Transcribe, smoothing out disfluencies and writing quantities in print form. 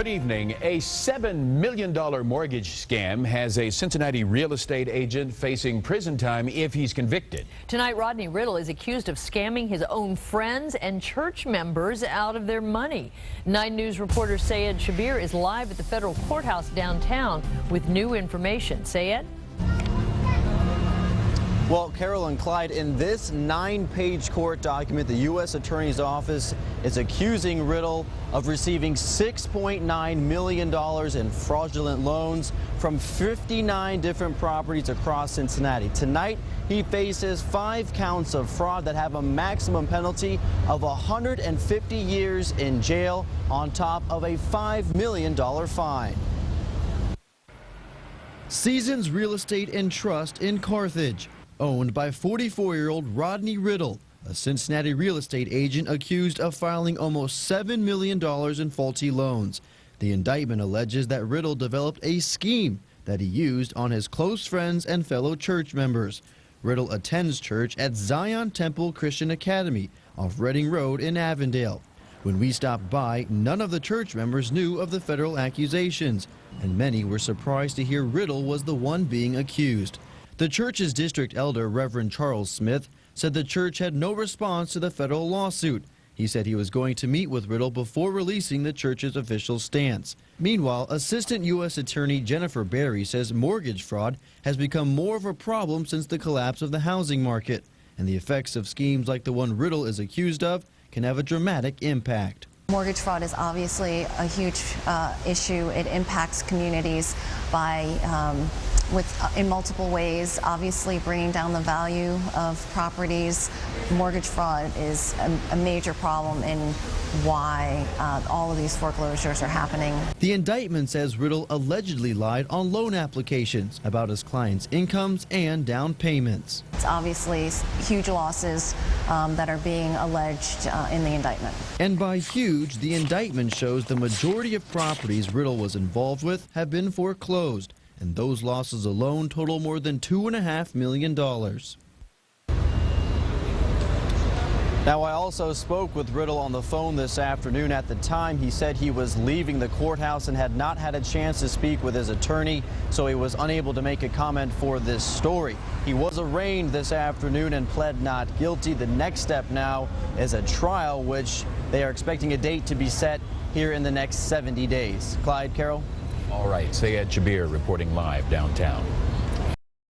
Good evening. A $7 million mortgage scam has a Cincinnati real estate agent facing prison time if he's convicted. Tonight, Rodney Riddle is accused of scamming his own friends and church members out of their money. 9 News reporter Sayed Shabir is live at the federal courthouse downtown with new information. Sayed? Well, Carol and Clyde, in this 9-page court document, the U.S. Attorney's Office is accusing Riddle of receiving $6.9 million in fraudulent loans from 59 different properties across Cincinnati. Tonight, he faces 5 counts of fraud that have a maximum penalty of 150 years in jail on top of a $5 million fine. Seasons Real Estate and Trust in Carthage, owned by 44-year-old Rodney Riddle, a Cincinnati real estate agent accused of filing almost $7 million in faulty loans. The indictment alleges that Riddle developed a scheme that he used on his close friends and fellow church members. Riddle attends church at Zion Temple Christian Academy off Reading Road in Avondale. When we stopped by, none of the church members knew of the federal accusations, and many were surprised to hear Riddle was the one being accused. The church's district elder, Reverend Charles Smith, said the church had no response to the federal lawsuit. He said he was going to meet with Riddle before releasing the church's official stance. Meanwhile, Assistant U.S. Attorney Jennifer Berry says mortgage fraud has become more of a problem since the collapse of the housing market, and the effects of schemes like the one Riddle is accused of can have a dramatic impact. Mortgage fraud is obviously a huge issue. It impacts communities by in multiple ways, obviously bringing down the value of properties. Mortgage fraud is a major problem in why all of these foreclosures are happening. The indictment says Riddle allegedly lied on loan applications about his clients' incomes and down payments. It's obviously huge losses that are being alleged in the indictment. And by huge, the indictment shows the majority of properties Riddle was involved with have been foreclosed, and those losses alone total more than $2.5 million. Now, I also spoke with Riddle on the phone this afternoon. At the time, he said he was leaving the courthouse and had not had a chance to speak with his attorney, so he was unable to make a comment for this story. He was arraigned this afternoon and pled not guilty. The next step now is a trial, which they are expecting a date to be set here in the next 70 days. Clyde, Carol? All right, Sayed Shabir reporting live downtown.